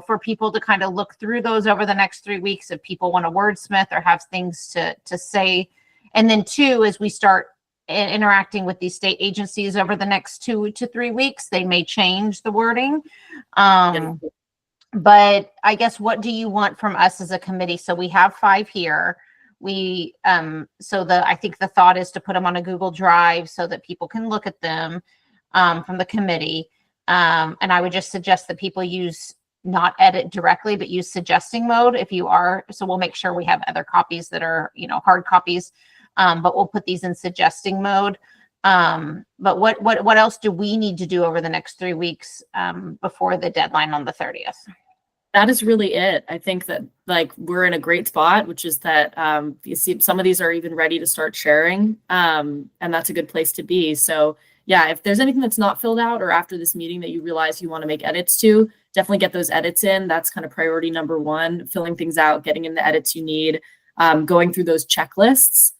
for people to kind of look through those over the next 3 weeks, if people want to wordsmith or have things to say. And then 2, as we start interacting with these state agencies over the next 2 to 3 weeks, they may change the wording. But I guess, what do you want from us as a committee? So we have 5 here. I think the thought is to put them on a Google Drive so that people can look at them from the committee. And I would just suggest that people not edit directly, but use suggesting mode if you are. So we'll make sure we have other copies that are, hard copies. But we'll put these in suggesting mode. But what else do we need to do over the next 3 weeks before the deadline on the 30th? That is really it. I think that we're in a great spot, which is that you see some of these are even ready to start sharing, and that's a good place to be. So yeah, if there's anything that's not filled out or after this meeting that you realize you want to make edits to, definitely get those edits in. That's kind of priority number 1, filling things out, getting in the edits you need, going through those checklists,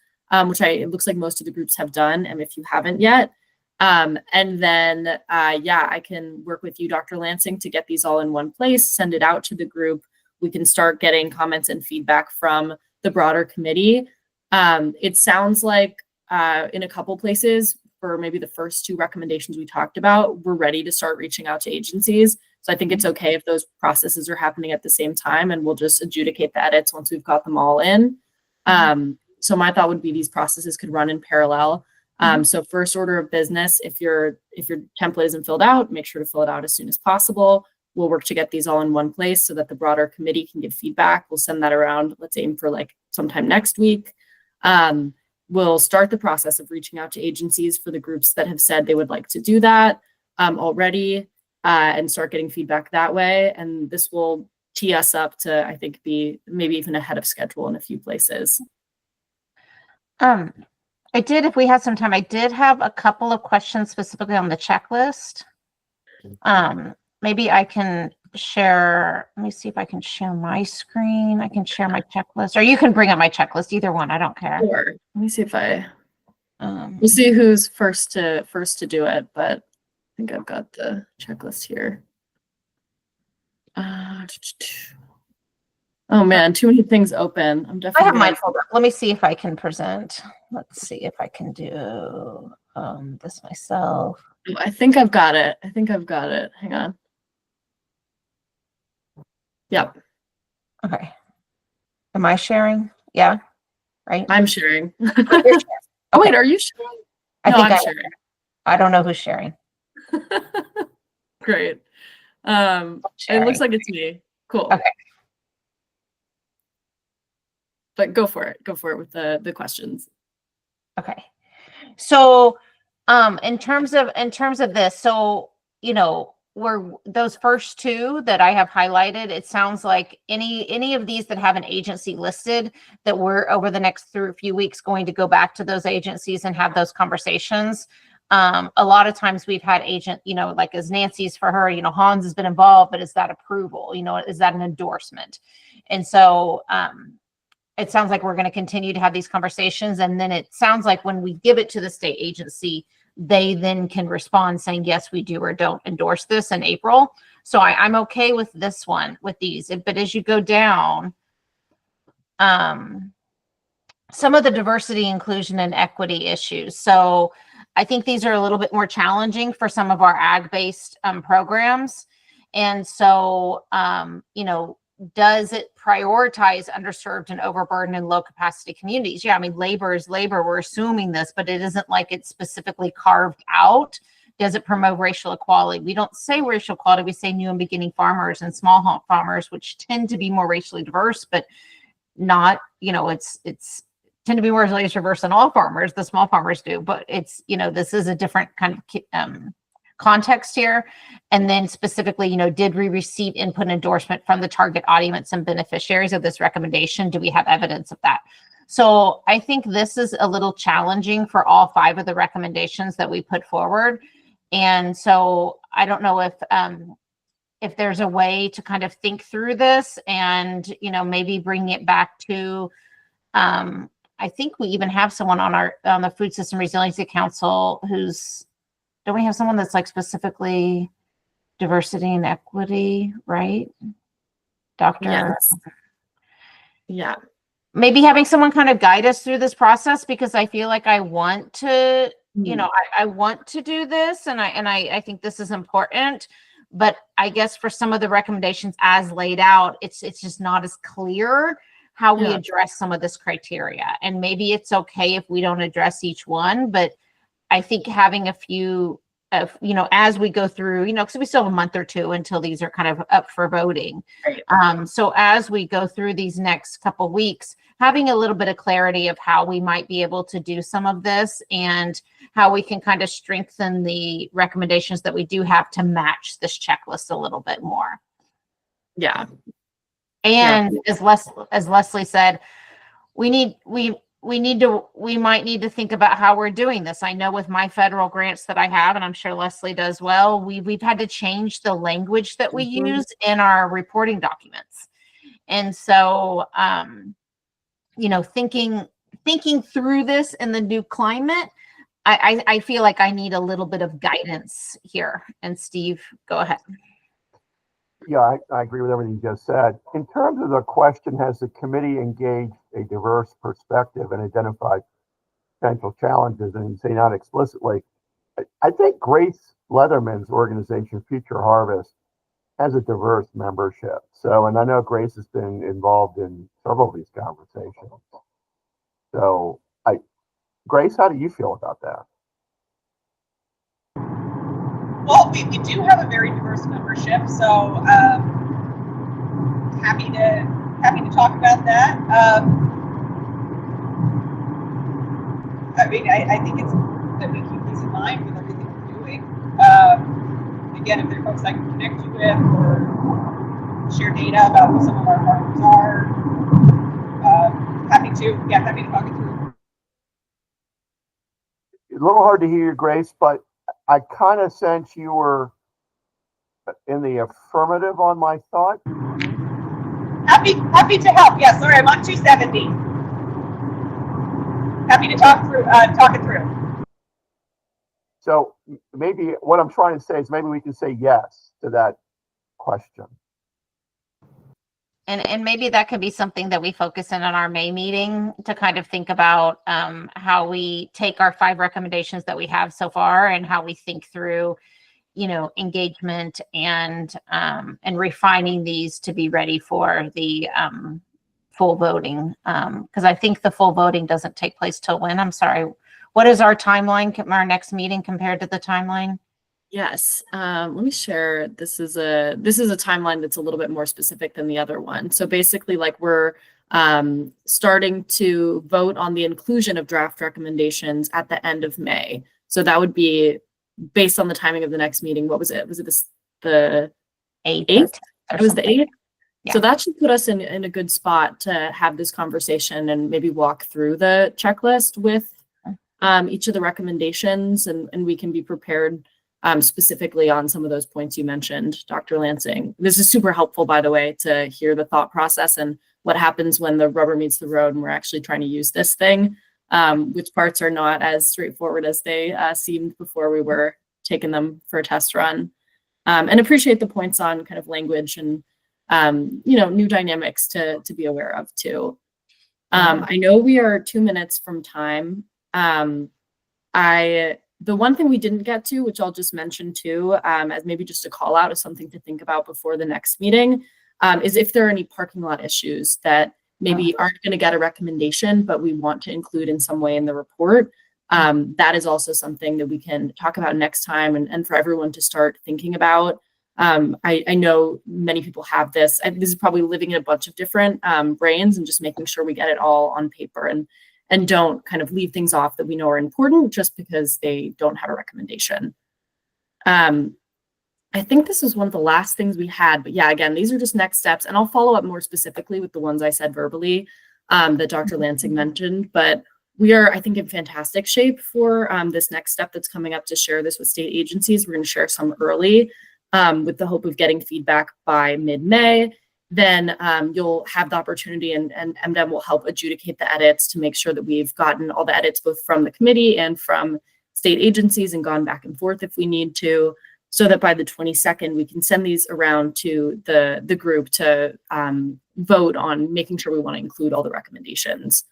which it looks like most of the groups have done. And if you haven't yet, and then, I can work with you, Dr. Lansing, to get these all in one place, send it out to the group. We can start getting comments and feedback from the broader committee. It sounds like in a couple places, for maybe the first 2 recommendations we talked about, we're ready to start reaching out to agencies. So I think it's okay if those processes are happening at the same time, and we'll just adjudicate the edits once we've got them all in. So my thought would be these processes could run in parallel. So first order of business, if your template isn't filled out, make sure to fill it out as soon as possible. We'll work to get these all in one place so that the broader committee can give feedback. We'll send that around. Let's aim for sometime next week. We'll start the process of reaching out to agencies for the groups that have said they would like to do that already, and start getting feedback that way. And this will tee us up to, I think, be maybe even ahead of schedule in a few places. If we had some time, I did have a couple of questions specifically on the checklist. Maybe I can share, let me see if I can share my screen. I can share my checklist, or you can bring up my checklist, either one, I don't care. Sure. Let me see if we'll see who's first to do it, but I think I've got the checklist here. Oh man, too many things open. I'm I definitely have mine pulled up. Let me see if I can present. Let's see if I can do this myself. I think I've got it. Hang on. Yep, Okay. Am I sharing? Yeah. Right. I'm sharing. You're sharing. Oh wait, are you sharing? I No, think I'm sharing. I don't know who's sharing. Great. It looks like it's me. Cool. Okay. But go for it. Go for it with the questions. Okay. So, in terms of this, so, we're those first 2 that I have highlighted, it sounds like any of these that have an agency listed, that we're over the next few weeks going to go back to those agencies and have those conversations. A lot of times we've had like as Nancy's for her, Hans has been involved, but is that approval? Is that an endorsement? And so, it sounds like we're going to continue to have these conversations. And then it sounds like when we give it to the state agency, they then can respond saying, yes, we do or don't endorse this in April. So I'm okay with this one, with these. But as you go down, some of the diversity, inclusion, and equity issues. So I think these are a little bit more challenging for some of our ag-based programs. And so, does it prioritize underserved and overburdened and low capacity communities? Yeah, I mean, labor is labor. We're assuming this, but it isn't like it's specifically carved out. Does it promote racial equality? We don't say racial equality. We say new and beginning farmers and small farmers, which tend to be more racially diverse, but not, it's tend to be more racially diverse than all farmers. The small farmers do, but it's, this is a different kind of context here. And then specifically, did we receive input and endorsement from the target audience and beneficiaries of this recommendation? Do we have evidence of that? So I think this is a little challenging for all 5 of the recommendations that we put forward. And so I don't know if there's a way to kind of think through this and, maybe bring it back to, I think we even have someone on the Food System Resiliency Council don't we have someone that's like specifically diversity and equity, right? Doctor? Yes. Yeah. Maybe having someone kind of guide us through this process, because I feel like I want to, I want to do this, and I think this is important, but I guess for some of the recommendations as laid out, it's just not as clear how we address some of this criteria. And maybe it's okay if we don't address each one, but I think having a few of, as we go through, because we still have a month or 2 until these are kind of up for voting. Right. So as we go through these next couple weeks, having a little bit of clarity of how we might be able to do some of this and how we can kind of strengthen the recommendations that we do have to match this checklist a little bit more. Yeah. And as Leslie said, we might need to think about how we're doing this. I know with my federal grants that I have, and I'm sure Leslie does well, we've had to change the language that we use in our reporting documents. And so, thinking through this in the new climate, I feel like I need a little bit of guidance here. And Steve, go ahead. Yeah, I agree with everything you just said. In terms of the question, has the committee engaged a diverse perspective and identified potential challenges? And you say not explicitly. I think Grace Leatherman's organization, Future Harvest, has a diverse membership. So, and I know Grace has been involved in several of these conversations. So, Grace, how do you feel about that? Well, we do have a very diverse membership, so happy to talk about that. I think it's that we keep these in mind with everything we're doing. Again, if there are folks I can connect you with or share data about who some of our partners are, happy to talk it through. It's a little hard to hear you, Grace, but I kind of sense you were in the affirmative on my thought. Happy to help. Yeah, sorry, I'm on 270. Happy to talk it through. So maybe what I'm trying to say is maybe we can say yes to that question. And maybe that could be something that we focus in on our May meeting to kind of think about how we take our 5 recommendations that we have so far and how we think through, engagement and refining these to be ready for the full voting. Because I think the full voting doesn't take place till when? I'm sorry. What is our timeline, our next meeting compared to the timeline? Yes. Let me share. This is a timeline that's a little bit more specific than the other one. So basically, like, we're starting to vote on the inclusion of draft recommendations at the end of May. So that would be based on the timing of the next meeting. What was it? Was it the 8th? It was the 8th. Yeah. So that should put us in a good spot to have this conversation and maybe walk through the checklist with each of the recommendations, and we can be prepared specifically on some of those points you mentioned, Dr. Lansing. This is super helpful, by the way, to hear the thought process and what happens when the rubber meets the road and we're actually trying to use this thing. which parts are not as straightforward as they seemed before we were taking them for a test run. And appreciate the points on kind of language and, new dynamics to be aware of too. I know we are 2 minutes from time. The one thing we didn't get to, which I'll just mention too, as maybe just a call out of something to think about before the next meeting, is if there are any parking lot issues that maybe aren't going to get a recommendation, but we want to include in some way in the report. That is also something that we can talk about next time and for everyone to start thinking about. I know many people have this. This is probably living in a bunch of different brains and just making sure we get it all on paper and don't kind of leave things off that we know are important just because they don't have a recommendation. I think this was one of the last things we had, but yeah, again, these are just next steps, and I'll follow up more specifically with the ones I said verbally that Dr. Lansing mentioned, but we are, I think, in fantastic shape for this next step that's coming up to share this with state agencies. We're going to share some early with the hope of getting feedback by mid-May. Then you'll have the opportunity and MDEM will help adjudicate the edits to make sure that we've gotten all the edits both from the committee and from state agencies and gone back and forth if we need to, so that by the 22nd, we can send these around to the group to vote on making sure we want to include all the recommendations.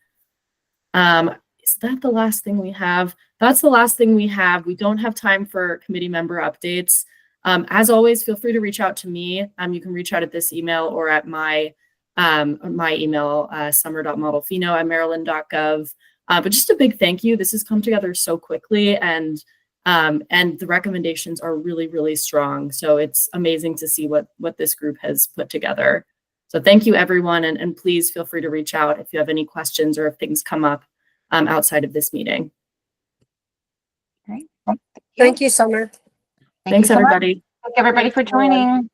Is that the last thing we have? That's the last thing we have. We don't have time for committee member updates. As always, feel free to reach out to me. You can reach out at this email or at my email, summer.modelfino@maryland.gov. But just a big thank you. This has come together so quickly, and the recommendations are really, really strong. So it's amazing to see what this group has put together. So thank you, everyone, and please feel free to reach out if you have any questions or if things come up outside of this meeting. Great. Thank you, Summer. Thank Thanks, you so much. everybody. Thank everybody for joining.